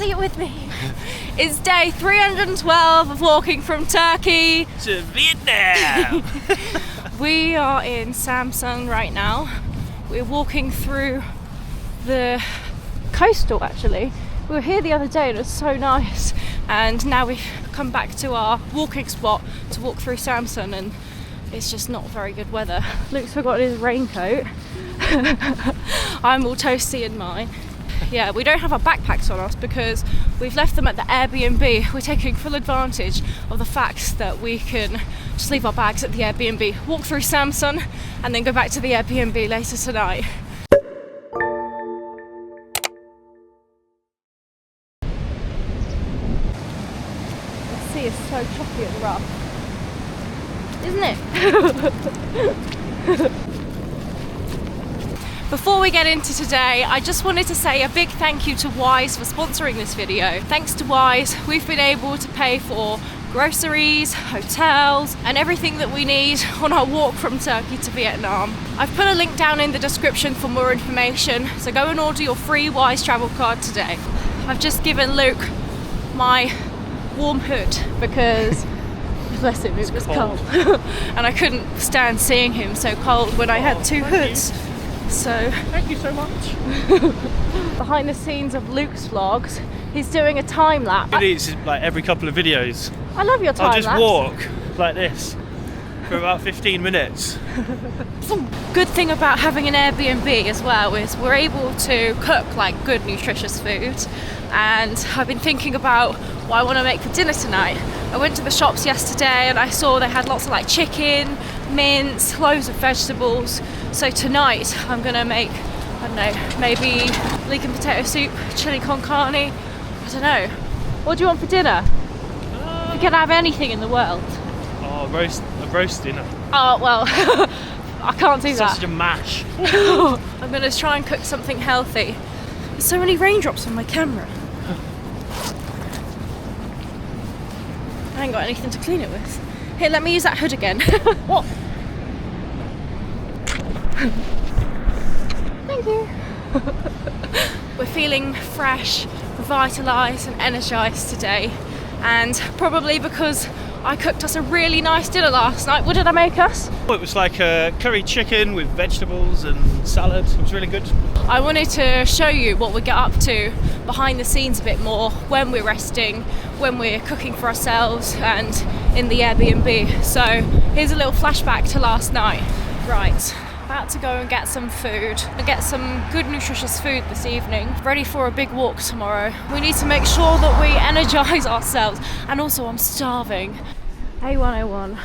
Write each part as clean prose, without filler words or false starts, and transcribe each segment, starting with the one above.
say it with me. It's day 312 of walking from Turkey to Vietnam. We are in Samsun right now. We're walking through the coastal actually. We were here the other day and it was so nice, and now we've come back to our walking spot to walk through Samsun, and it's just not very good weather. Luke's forgotten his raincoat. I'm all toasty in mine. Yeah, we don't have our backpacks on us because we've left them at the Airbnb. We're taking full advantage of the fact that we can just leave our bags at the Airbnb, walk through Samsun, and then go back to the Airbnb later tonight. The sea is so choppy and rough, isn't it? Before we get into today, I just wanted to say a big thank you to Wise for sponsoring this video. Thanks to Wise, we've been able to pay for groceries, hotels, and everything that we need on our walk from Turkey to Vietnam. I've put a link down in the description for more information, so go and order your free Wise travel card today. I've just given Luke my warm hood because, bless him, it was cold. And I couldn't stand seeing him so cold when I had two hoods. So thank you so much. Behind the scenes of Luke's vlogs, he's doing a time lapse. It's like every couple of videos. I love your time lapse. I'll just walk like this for about 15 minutes. The good thing about having an Airbnb as well is we're able to cook like good nutritious food, and I've been thinking about what I want to make for dinner tonight. I went to the shops yesterday and I saw they had lots of like chicken, mince, loads of vegetables. So tonight I'm gonna make, I don't know, maybe leek and potato soup, chili con carne, I don't know. What do you want for dinner? You can have anything in the world. Oh, a roast dinner. Oh, well, I can't do that. Sausage and mash. I'm gonna try and cook something healthy. There's so many raindrops on my camera. I ain't got anything to clean it with. Here, let me use that hood again. What? Thank you. We're feeling fresh, revitalised and energised today, and probably because I cooked us a really nice dinner last night. What did I make us? It was like a curry chicken with vegetables and salad. It was really good. I wanted to show you what we get up to behind the scenes a bit more when we're resting, when we're cooking for ourselves and in the Airbnb. So here's a little flashback to last night. Right, about to go and get some food and get some good nutritious food this evening, ready for a big walk tomorrow. We need to make sure that we energise ourselves, and also I'm starving. A101.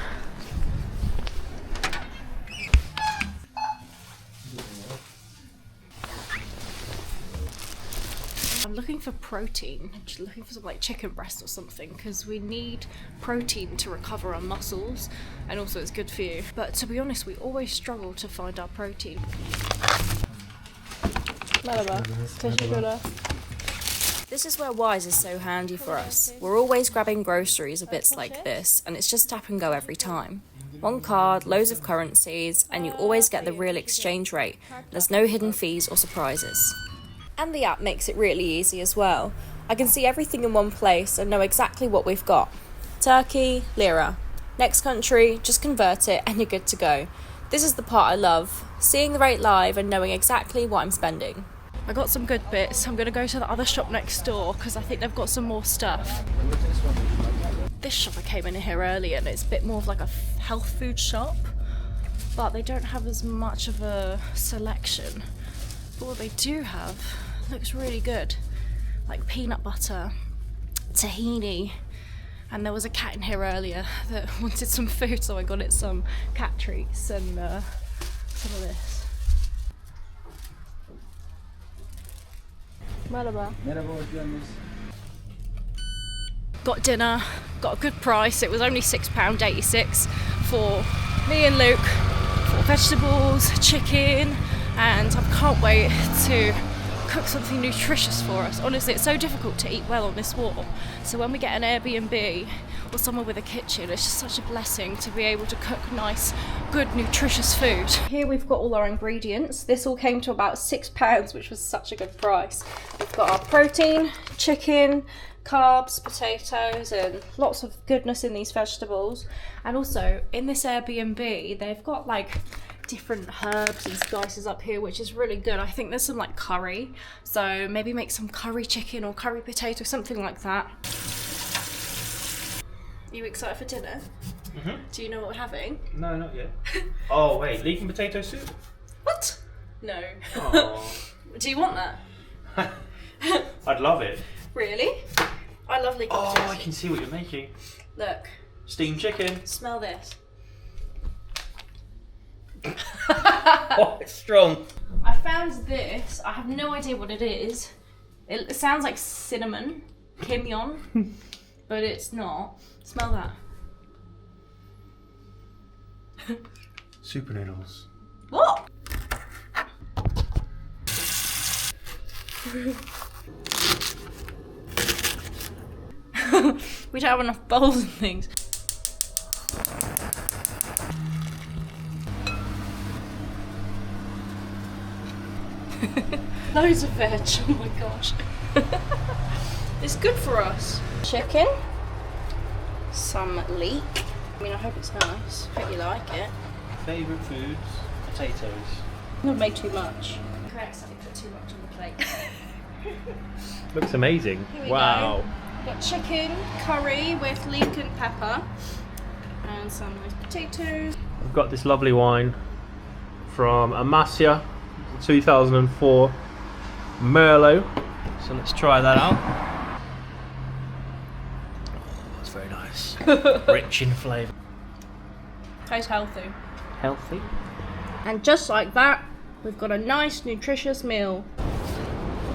I'm looking for protein. I'm just looking for some like chicken breast or something, because we need protein to recover our muscles, and also it's good for you. But to be honest, we always struggle to find our protein. This is where Wise is so handy for us. We're always grabbing groceries of bits like this, and it's just tap and go every time. One card, loads of currencies, and you always get the real exchange rate. There's no hidden fees or surprises. And the app makes it really easy as well. I can see everything in one place and know exactly what we've got. Turkey, lira. Next country, just convert it and you're good to go. This is the part I love, seeing the rate live and knowing exactly what I'm spending. I got some good bits. I'm going to go to the other shop next door because I think they've got some more stuff. This shop I came in here earlier and it's a bit more of like a health food shop, but they don't have as much of a selection. But what they do have looks really good, like peanut butter, tahini, and there was a cat in here earlier that wanted some food, so I got it some cat treats and some of this. Merhaba. Got dinner, got a good price. It was only £6.86 for me and Luke, for vegetables, chicken, and I can't wait to cook something nutritious for us. Honestly, it's so difficult to eat well on this walk. So when we get an Airbnb or somewhere with a kitchen, it's just such a blessing to be able to cook nice, good, nutritious food. Here we've got all our ingredients. This all came to about £6, which was such a good price. We've got our protein, chicken, carbs, potatoes, and lots of goodness in these vegetables. And also in this Airbnb, they've got like different herbs and spices up here, which is really good. I think there's some like curry, so maybe make some curry chicken or curry potato, something like that. Are you excited for dinner? Mm-hmm. Do you know what we're having? No, not yet. Oh wait, leek and potato soup? What? No. Oh. Do you want that? I'd love it. Really? I love leek and potato soup. I can see what you're making. Look. Steamed chicken. Smell this. Oh, it's strong. I found this. I have no idea what it is. It sounds like cinnamon, kimyon, but it's not. Smell that. Super noodles. What? We don't have enough bowls and things. Loads of veg, oh my gosh. It's good for us. Chicken, some leek. I mean, I hope it's nice. I hope you like it. Favourite foods? Potatoes. I'm gonna make too much. I accidentally put too much on the plate. Looks amazing. Here we Wow. go. We've got chicken, curry with leek and pepper, and some nice potatoes. I've got this lovely wine from Amasia, 2004 Merlot. So let's try that out. Oh, it's very nice. Rich in flavour. Tastes healthy. Healthy. And just like that, we've got a nice, nutritious meal.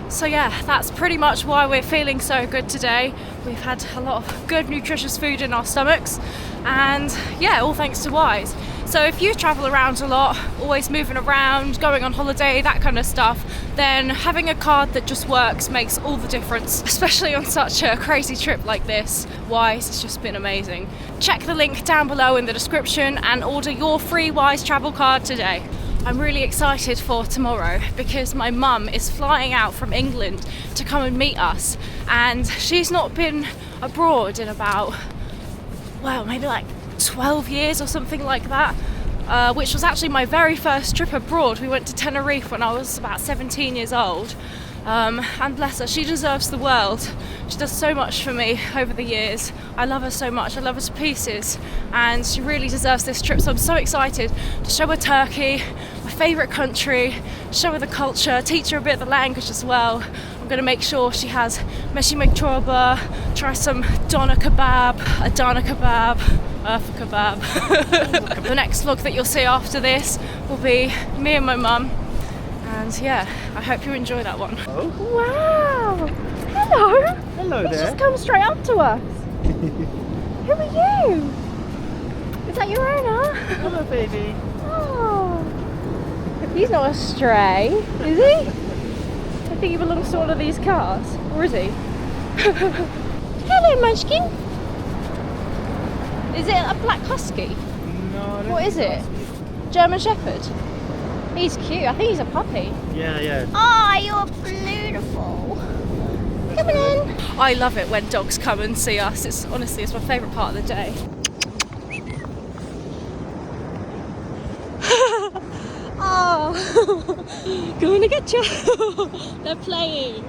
So yeah, that's pretty much why we're feeling so good today. We've had a lot of good, nutritious food in our stomachs, and yeah, all thanks to Wise. So if you travel around a lot, always moving around, going on holiday, that kind of stuff, then having a card that just works makes all the difference, especially on such a crazy trip like this. Wise has just been amazing. Check the link down below in the description and order your free Wise travel card today. I'm really excited for tomorrow because my mum is flying out from England to come and meet us, and she's not been abroad in about, well, maybe like 12 years or something like that, which was actually my very first trip abroad. We went to Tenerife when I was about 17 years old, and bless her, she deserves the world. She does so much for me over the years. I love her so much, I love her to pieces, and she really deserves this trip. So I'm so excited to show her Turkey, my favourite country, show her the culture, teach her a bit of the language as well. I'm going to make sure she has meshi chorba, try some doner kebab, Adana kebab, Urfa kebab. The next vlog that you'll see after this will be me and my mum. And yeah, I hope you enjoy that one. Oh. Wow! Hello! Hello He's there. just come straight up to us. Who are you? Is that your owner? Hello, baby. Oh. He's not a stray, is he? I think he belongs to one of these cars. Or is he? Hello, Munchkin. Is it a black husky? No, I don't What is it? German Shepherd? He's cute. I think he's a puppy. Yeah. Oh, you're beautiful. Come on in. I love it when dogs come and see us. It's honestly, it's my favourite part of the day. Oh, going to get you. They're playing.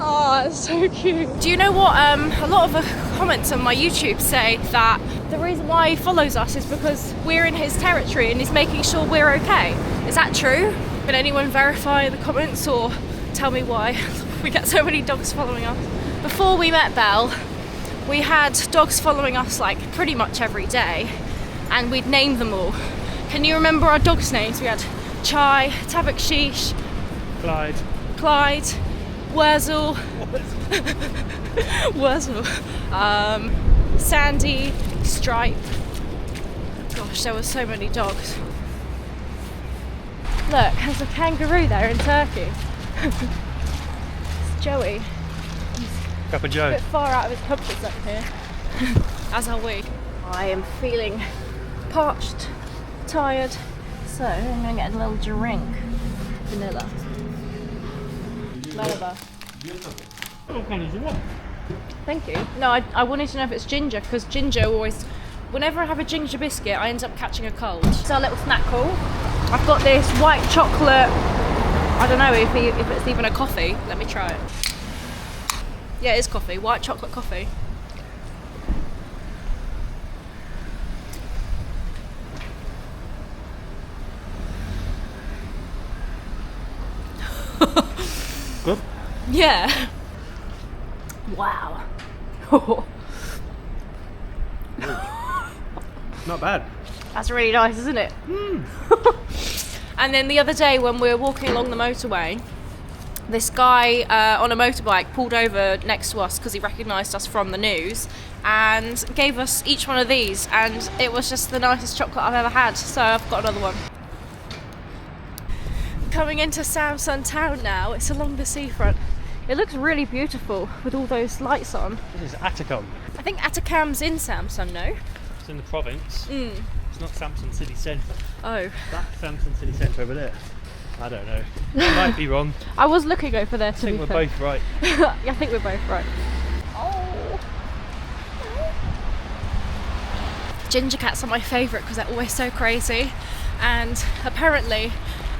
Oh, it's so cute. Do you know what? A lot of the comments on my YouTube say that the reason why he follows us is because we're in his territory and he's making sure we're okay. Is that true? Can anyone verify in the comments or tell me why we get so many dogs following us? Before we met Belle, we had dogs following us like pretty much every day, and we'd name them all. Can you remember our dogs' names? We had Chai, Tabakshish, Clyde, Wurzel, Sandy, Stripe, Gosh, there were so many dogs. Look, there's a kangaroo there in Turkey. It's Joey. Pepper A Joe. bit far out of his comfort zone here. As are we. I am feeling parched, tired, so I'm gonna get a little drink. Vanilla. Melba. Thank you. No, I wanted to know if it's ginger, because ginger always, whenever I have a ginger biscuit, I end up catching a cold. So a little snack haul. I've got this white chocolate, I don't know if it's even a coffee. Let me try it. Yeah, it is coffee, white chocolate coffee. Good. Yeah. Wow. Not bad. That's really nice, isn't it? And then the other day when we were walking along the motorway, this guy on a motorbike pulled over next to us because he recognised us from the news and gave us each one of these, and it was just the nicest chocolate I've ever had, so I've got another one. Coming into Samsun town now, it's along the seafront. It looks really beautiful with all those lights on. This is Atacom. I think Atakam's in Samsun, no? It's in the province. It's not Samsun city centre. Oh. That's Samsun city centre over there. I don't know. I might be wrong. I was looking over there to I think be we're fair. both right. I think we're both right. Oh. Ginger cats are my favourite because they're always so crazy, and apparently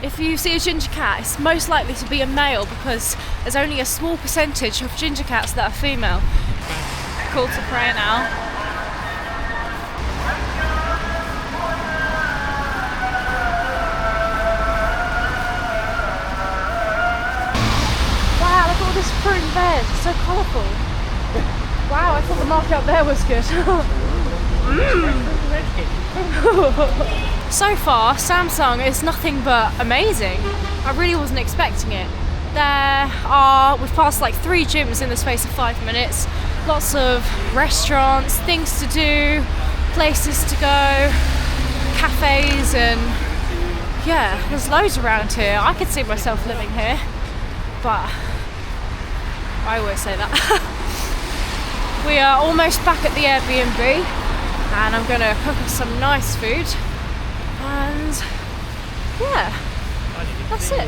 if you see a ginger cat, it's most likely to be a male because there's only a small percentage of ginger cats that are female. Call to prayer now. Wow, look at all this fruit and veg, it's so colourful. Wow, I thought the market up there was good. So far, Samsun is nothing but amazing. I really wasn't expecting it. We've passed like 3 gyms in the space of 5 minutes. Lots of restaurants, things to do, places to go, cafes, and yeah, there's loads around here. I could see myself living here, but I always say that. We are almost back at the Airbnb, and I'm gonna cook us some nice food, and yeah, that's it.